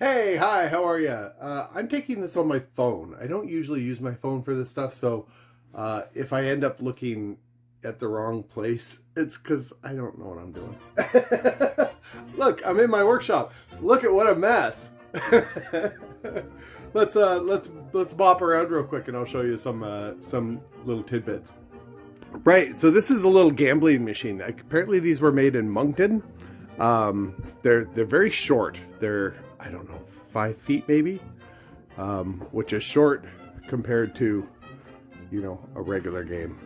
Hey, hi, how are you? I'm taking this on my phone. I don't usually use my phone for this stuff, so if I end up looking at the wrong place, it's because I don't know what I'm doing. Look, I'm in my workshop. Look at what a mess. let's bop around real quick, and I'll show you some little tidbits. Right, so this is a little gambling machine. Like, apparently these were made in Moncton. They're very short. They're, I don't know, 5 feet maybe, which is short compared to, you know, a regular game.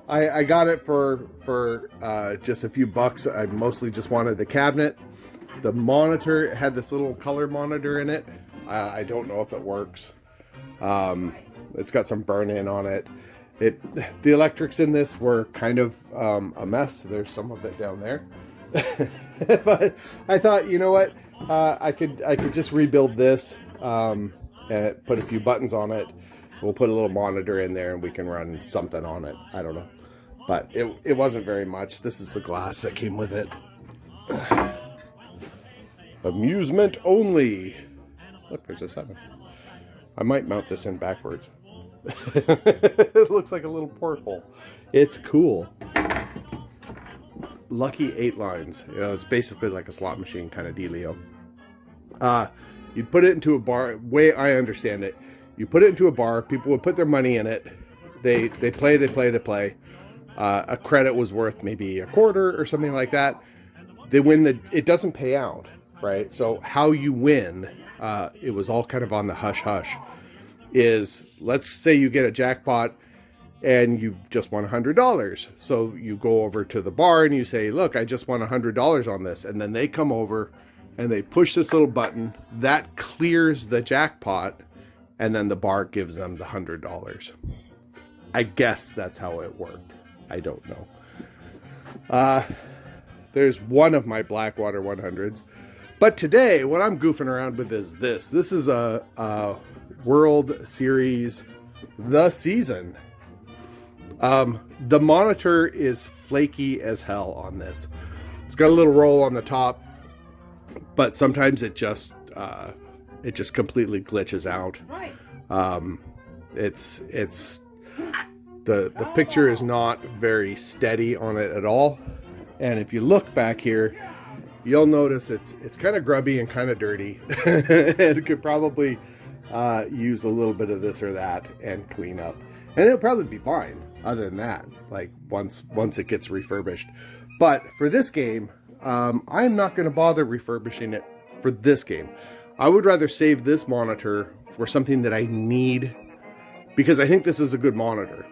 I got it for just a few bucks. I mostly just wanted the cabinet. The monitor had this little color monitor in it. I don't know if it works. It's got some burn in on it. The electrics in this were kind of a mess. There's some of it down there. But I thought, you know what? I could just rebuild this, and put a few buttons on it. We'll put a little monitor in there and we can run something on it. I don't know. But it wasn't very much. This is the glass that came with it. Amusement only. Look, there's a 7. I might mount this in backwards. It looks like a little porthole. It's cool. Lucky 8 lines. You know, it's basically like a slot machine kind of dealio. You'd put it into a bar. Way I understand it, you put it into a bar. People would put their money in it. They play. A credit was worth maybe a quarter or something like that. They win it doesn't pay out, right? So how you win, it was all kind of on the hush hush. Is, let's say you get a jackpot and you've just won $100. So you go over to the bar and you say, look, I just won $100 on this. And then they come over and they push this little button that clears the jackpot. And then the bar gives them the $100. I guess that's how it worked. I don't know. There's one of my Blackwater 100s. But today, what I'm goofing around with is this. This is a World Series The Season. The monitor is flaky as hell on this. It's got a little roll on the top, but sometimes it just completely glitches out. It's the picture is not very steady on it at all. And if you look back here, you'll notice it's kind of grubby and kind of dirty. It could probably use a little bit of this or that and clean up, and it'll probably be fine other than that, like once it gets refurbished. But for this game, I'm not going to bother refurbishing it for this game. I would rather save this monitor for something that I need, because I think this is a good monitor.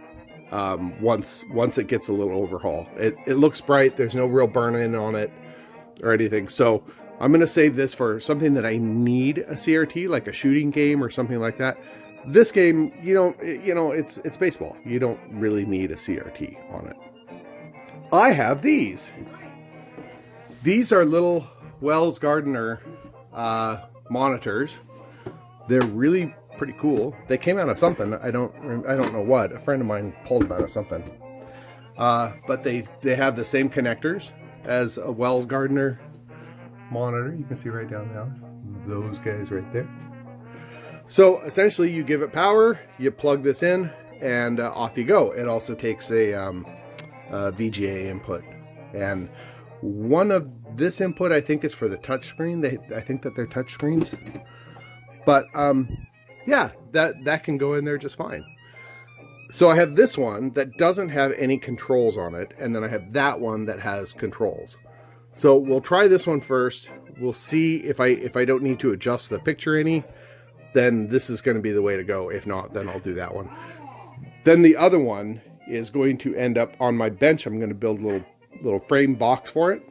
Once it gets a little overhaul, it looks bright. There's no real burn-in on it or anything. So I'm going to save this for something that I need a CRT, like a shooting game or something like that. This game, it's baseball. You don't really need a CRT on it. I have these. These are little Wells Gardner monitors. They're really pretty cool. They came out of something. I don't know what. A friend of mine pulled them out of something. But they have the same connectors as a Wells Gardner monitor. You can see right down there, those guys right there. So essentially you give it power, you plug this in, and off you go. It also takes a VGA input, and one of this input I think is for the touch screen. I think that they're touch screens, but yeah, that can go in there just fine. So I have this one that doesn't have any controls on it, and then I have that one that has controls. So we'll try this one first. We'll see if I don't need to adjust the picture any, then this is going to be the way to go. If not, then I'll do that one. Then the other one is going to end up on my bench. I'm going to build a little frame box for it.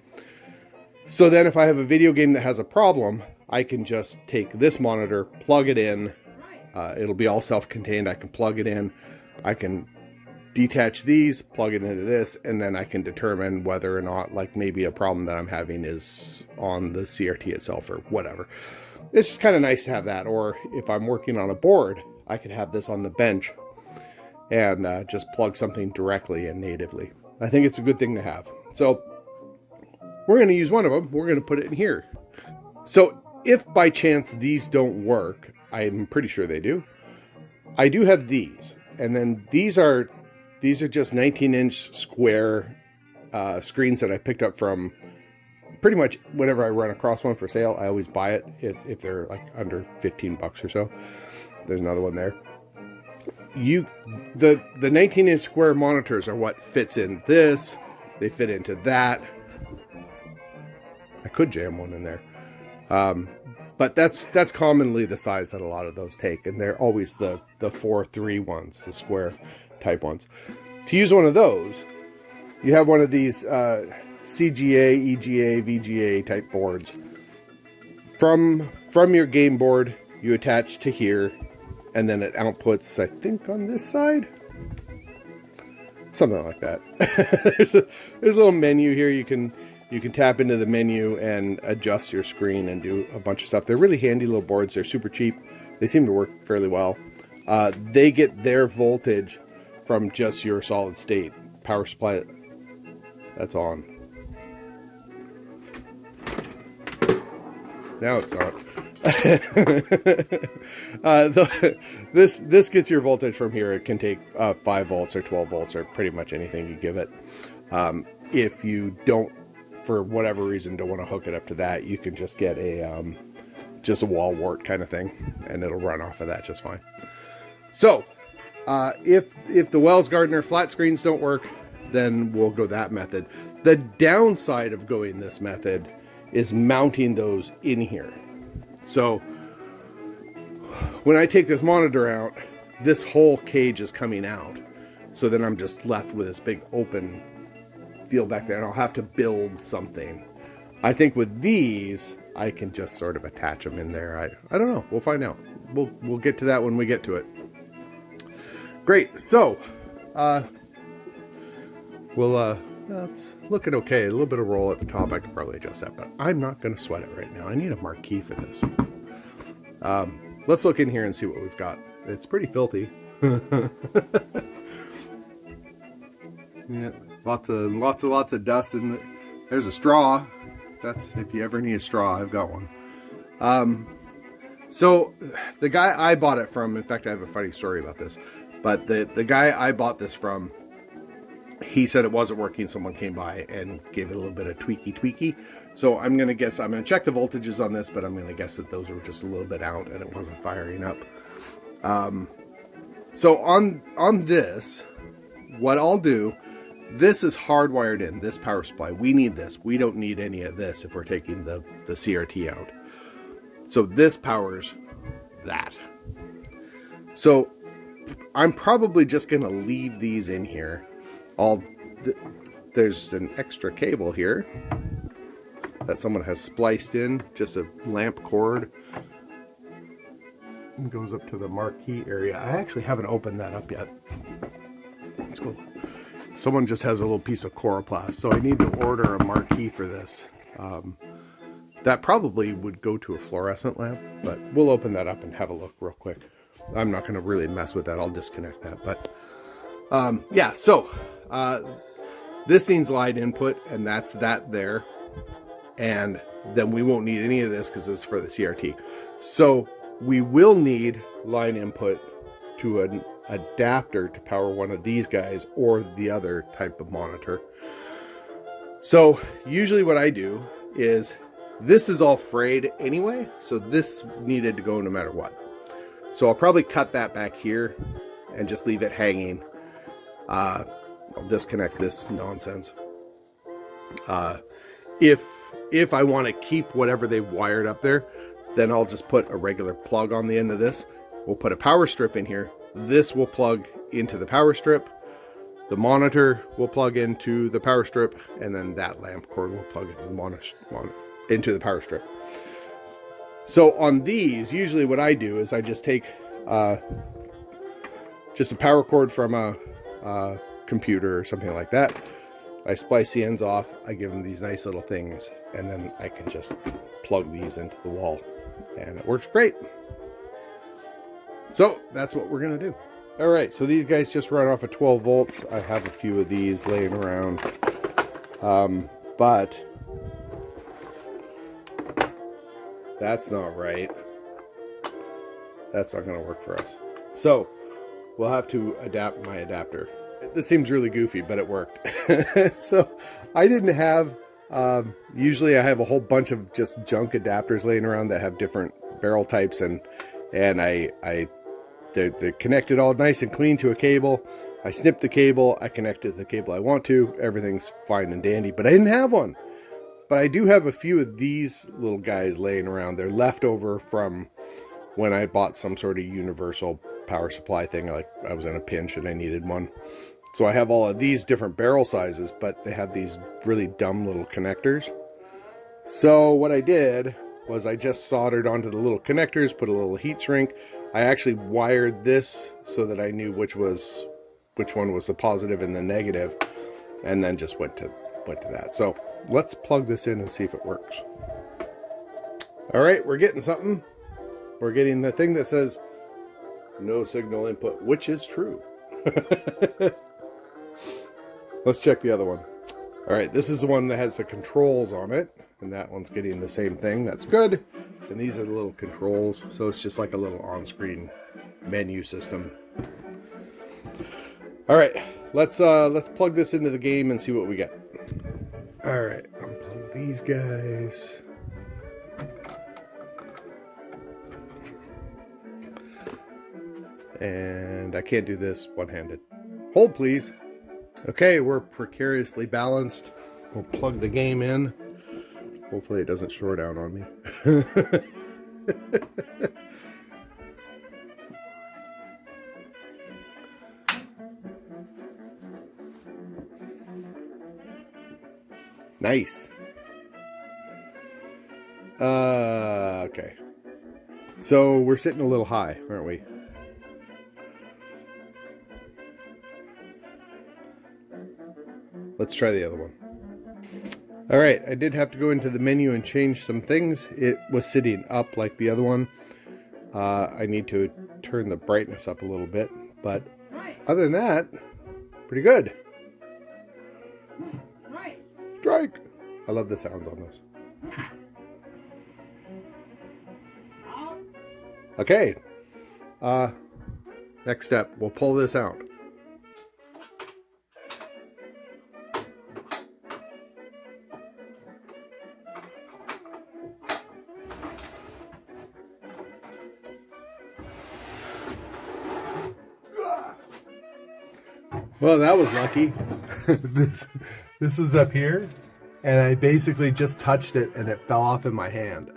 So then if I have a video game that has a problem, I can just take this monitor, plug it in. It'll be all self-contained. I can plug it in. I can detach these, plug it into this, and then I can determine whether or not, like, maybe a problem that I'm having is on the CRT itself or whatever. It's just kind of nice to have that. Or if I'm working on a board, I could have this on the bench and just plug something directly and natively. I think it's a good thing to have. So we're going to use one of them. We're going to put it in here. So if by chance these don't work, I'm pretty sure they do. I do have these, and then these are just 19-inch square screens that I picked up from pretty much whenever I run across one for sale. I always buy it if they're like under 15 bucks or so. There's another one there. The 19-inch square monitors are what fits in this. They fit into that. I could jam one in there. But that's commonly the size that a lot of those take, and they're always the 4-3 ones, the square type ones. To use one of those, you have one of these CGA, EGA, VGA type boards. From your game board, you attach to here, and then it outputs, I think, on this side. Something like that. there's a little menu here. You can tap into the menu and adjust your screen and do a bunch of stuff. They're really handy little boards. They're super cheap. They seem to work fairly well. They get their voltage from just your solid state power supply. That's on. Now it's on. This gets your voltage from here. It can take 5 volts or 12 volts or pretty much anything you give it. If you don't, for whatever reason, don't want to hook it up to that, you can just get just a wall wart kind of thing, and it'll run off of that just fine. So if the Wells Gardner flat screens don't work, then we'll go that method. The downside of going this method is mounting those in here. So when I take this monitor out, this whole cage is coming out. So then I'm just left with this big open field back there, and I'll have to build something. I think with these, I can just sort of attach them in there. I don't know. We'll find out. We'll get to that when we get to it. Great. So, it's looking okay. A little bit of roll at the top. I could probably adjust that, but I'm not going to sweat it right now. I need a marquee for this. Let's look in here and see what we've got. It's pretty filthy. Yeah, lots of dust in it. There's a straw. That's if you ever need a straw, I've got one. So the guy I bought it from, in fact, I have a funny story about this, but the guy I bought this from, he said it wasn't working. Someone came by and gave it a little bit of tweaky. So I'm going to guess, I'm going to check the voltages on this, but I'm going to guess that those were just a little bit out and it wasn't firing up. So on this, what I'll do, this is hardwired in, this power supply. We need this. We don't need any of this if we're taking the CRT out. So this powers that. So I'm probably just going to leave these in here. There's an extra cable here that someone has spliced in, just a lamp cord. It goes up to the marquee area. I actually haven't opened that up yet. Let's go. Someone just has a little piece of coroplast, so I need to order a marquee for this. That probably would go to a fluorescent lamp, but we'll open that up and have a look real quick. I'm not going to really mess with that. I'll disconnect that, but yeah, so this needs line input, and that's that there. And then we won't need any of this because this is for the CRT. So we will need line input to an adapter to power one of these guys or the other type of monitor. So usually what I do is, this is all frayed anyway, so this needed to go no matter what. So I'll probably cut that back here and just leave it hanging. I'll disconnect this nonsense. If I want to keep whatever they've wired up there, then I'll just put a regular plug on the end of this. We'll put a power strip in here. This will plug into the power strip. The monitor will plug into the power strip, and then that lamp cord will plug into the power strip. So on these, usually what I do is I just take just a power cord from a computer or something like that. I splice the ends off, I give them these nice little things, and then I can just plug these into the wall, and it works great. So that's what we're gonna do. All right, so these guys just run off of 12 volts. I have a few of these laying around, but That's not right. That's not going to work for us. So we'll have to adapt my adapter. This seems really goofy, but it worked. So I didn't have, usually I have a whole bunch of just junk adapters laying around that have different barrel types, and they're connected all nice and clean to a cable. I snipped the cable, I connected the cable I want to, everything's fine and dandy, but I didn't have one. But I do have a few of these little guys laying around. They're left over from when I bought some sort of universal power supply thing. Like I was in a pinch and I needed one. So I have all of these different barrel sizes, but they have these really dumb little connectors. So what I did was I just soldered onto the little connectors, put a little heat shrink. I actually wired this so that I knew which one was the positive and the negative, and then just went to that. So let's plug this in and see if it works. All right, we're getting something. We're getting the thing that says no signal input, which is true. Let's check the other one. All right, this is the one that has the controls on it, and that one's getting the same thing. That's good. And these are the little controls, so it's just like a little on-screen menu system. All right, let's plug this into the game and see what we get. All right, unplug these guys. And I can't do this one-handed. Hold, please. Okay, we're precariously balanced. We'll plug the game in. Hopefully it doesn't short out on me. Nice. Okay. So we're sitting a little high, aren't we? Let's try the other one. All right, I did have to go into the menu and change some things. It was sitting up like the other one. I need to turn the brightness up a little bit, but other than that, pretty good. Strike! I love the sounds on this. Okay. Next step, we'll pull this out. Well, that was lucky. This was up here, and I basically just touched it and it fell off in my hand.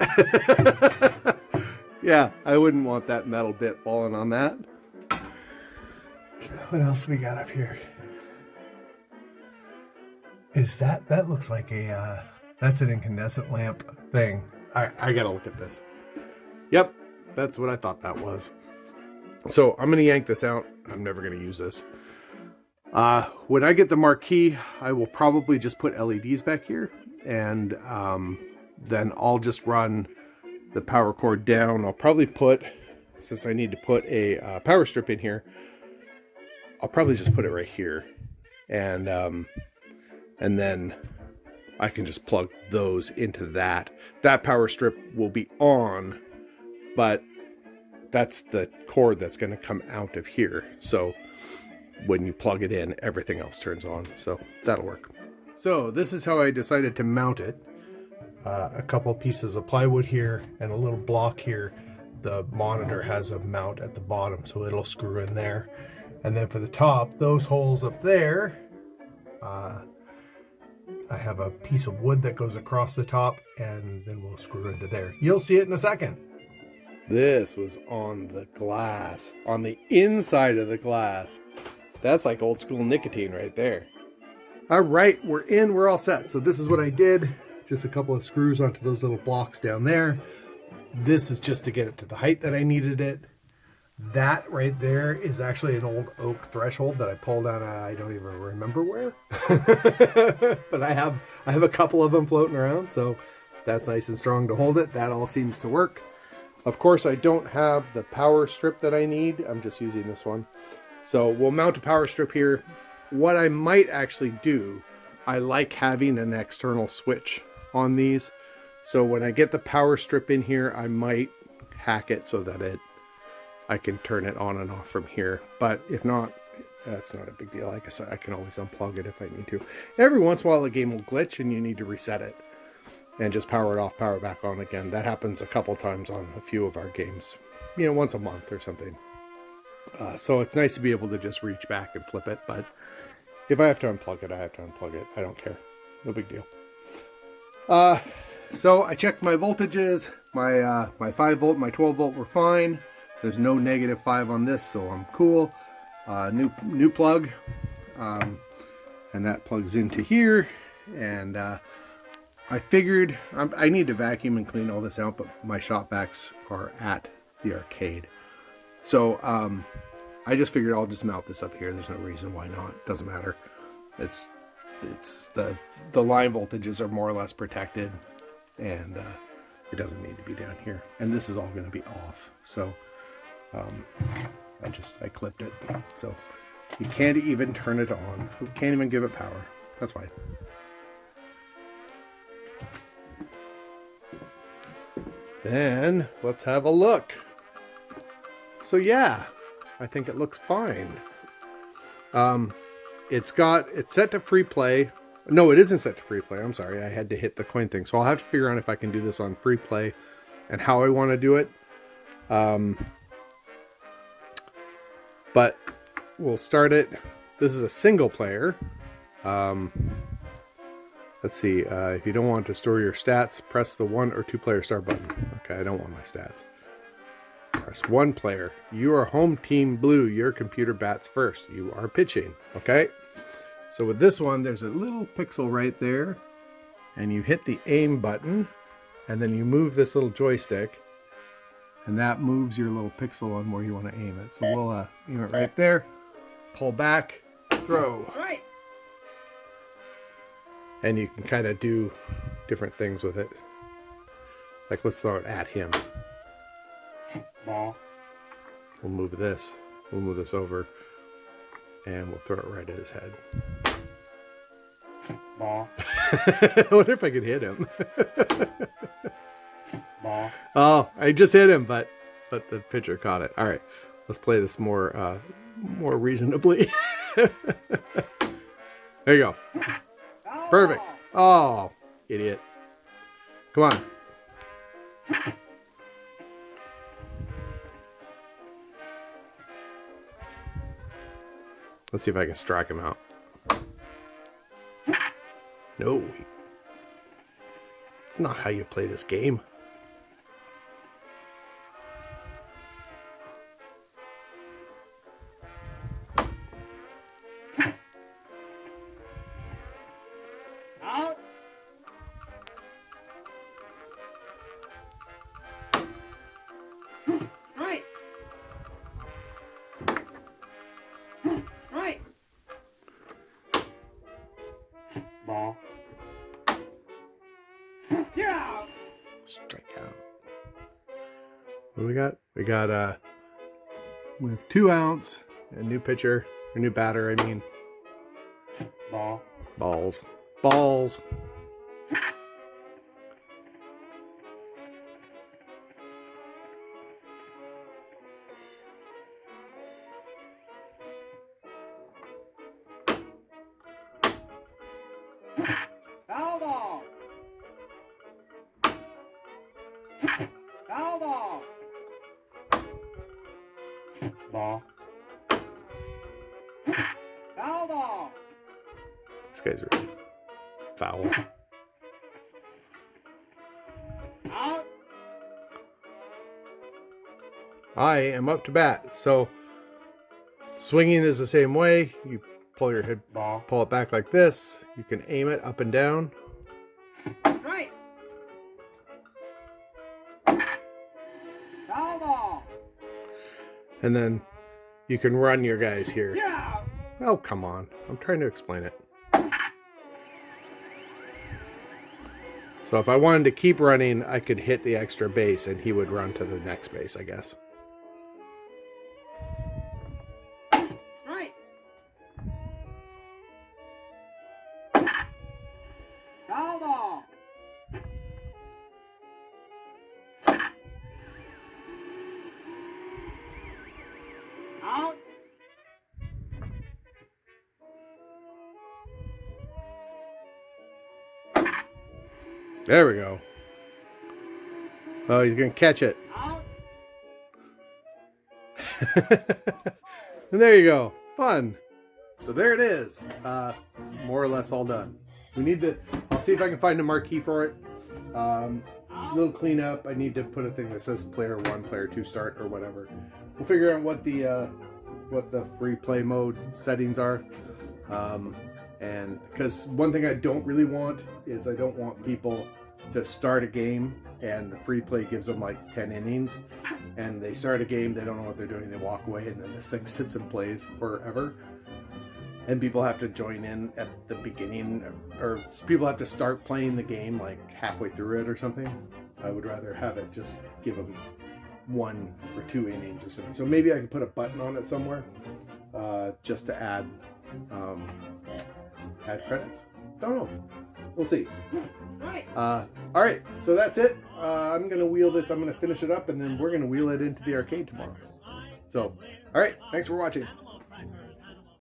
Yeah, I wouldn't want that metal bit falling on that. What else we got up here? Is that looks like a, that's an incandescent lamp thing. I gotta look at this. Yep, that's what I thought that was. So I'm gonna yank this out. I'm never gonna use this. When I get the marquee, I will probably just put LEDs back here, and then I'll just run the power cord down. I'll probably put, since I need to put a power strip in here, I'll probably just put it right here, and then I can just plug those into that. That power strip will be on, but that's the cord that's going to come out of here. So when you plug it in, everything else turns on. So that'll work. So this is how I decided to mount it. A couple pieces of plywood here and a little block here. The monitor has a mount at the bottom, so it'll screw in there. And then for the top, those holes up there, I have a piece of wood that goes across the top, and then we'll screw into there. You'll see it in a second. This was on the glass, on the inside of the glass. That's like old school nicotine right there. All right, we're in, we're all set. So this is what I did. Just a couple of screws onto those little blocks down there. This is just to get it to the height that I needed it. That right there is actually an old oak threshold that I pulled out. I don't even remember where, but I have a couple of them floating around. So that's nice and strong to hold it. That all seems to work. Of course, I don't have the power strip that I need. I'm just using this one. So we'll mount a power strip here. What I might actually do, I like having an external switch on these. So when I get the power strip in here, I might hack it so that I can turn it on and off from here. But if not, that's not a big deal. Like I said, I can always unplug it if I need to. Every once in a while, the game will glitch and you need to reset it and just power it off, power it back on again. That happens a couple times on a few of our games, you know, once a month or something. So it's nice to be able to just reach back and flip it. But if I have to unplug it, I have to unplug it. I don't care. No big deal. So I checked my voltages. My 5 volt, my 12 volt were fine. There's no -5 on this, so I'm cool. New plug, and that plugs into here. And I figured I need to vacuum and clean all this out, but my shop vacs are at the arcade. So I just figured I'll just mount this up here. There's no reason why not. Doesn't matter. It's the line voltages are more or less protected, and it doesn't need to be down here. And this is all going to be off. So I clipped it. So you can't even turn it on. You can't even give it power. That's fine. Then let's have a look. So yeah, I think it looks fine. It's set to free play. No, it isn't set to free play. I'm sorry. I had to hit the coin thing. So I'll have to figure out if I can do this on free play and how I want to do it. But we'll start it. This is a single player. Let's see. If you don't want to store your stats, press the 1 or 2 player start button. Okay, I don't want my stats. Press 1 player. You are home team blue. Your computer bats first. You are pitching. Okay. So with this one, there's a little pixel right there, and you hit the aim button, and then you move this little joystick, and that moves your little pixel on where you want to aim it. So we'll aim it right there, pull back, throw. Right. And you can kind of do different things with it. Like let's throw it at him. Ball. We'll move this. We'll move this over. And we'll throw it right at his head. Ball. I wonder if I could hit him. Ball. Oh, I just hit him, but the pitcher caught it. All right, let's play this more reasonably. There you go. Perfect. Oh, idiot. Come on. Let's see if I can strike him out. No. It's not how you play this game. Out. Right. Right. Ball. Yeah. Strike out. What do we got? We got we have 2 ounce, a new pitcher, a new batter, I mean. Ball. Balls. Balls. Foul ball. Foul ball. Ball. Foul ball. This guy's really foul. Out. I am up to bat. So swinging is the same way. You pull your head, ball. Pull it back like this. You can aim it up and down. Right. Foul ball. And then you can run your guys here. Yeah. Oh, come on. I'm trying to explain it. So if I wanted to keep running, I could hit the extra base and he would run to the next base, I guess. Right. Foul ball. There we go. Oh, he's going to catch it. And there you go. Fun. So there it is. More or less all done. We need the... I'll see if I can find a marquee for it. A little cleanup. I need to put a thing that says player 1, player 2 start or whatever. We'll figure out what the free play mode settings are. And because one thing I don't really want is I don't want people to start a game and the free play gives them like 10 innings and they start a game, they don't know what they're doing, they walk away, and then this thing sits and plays forever. And people have to join in at the beginning, or people have to start playing the game like halfway through it or something. I would rather have it just give them 1 or 2 innings or something. So maybe I can put a button on it somewhere just to add credits. Don't know. We'll see. All right, so that's it. I'm gonna wheel this. I'm gonna finish it up, and then we're gonna wheel it into the arcade tomorrow. So, all right. Thanks for watching.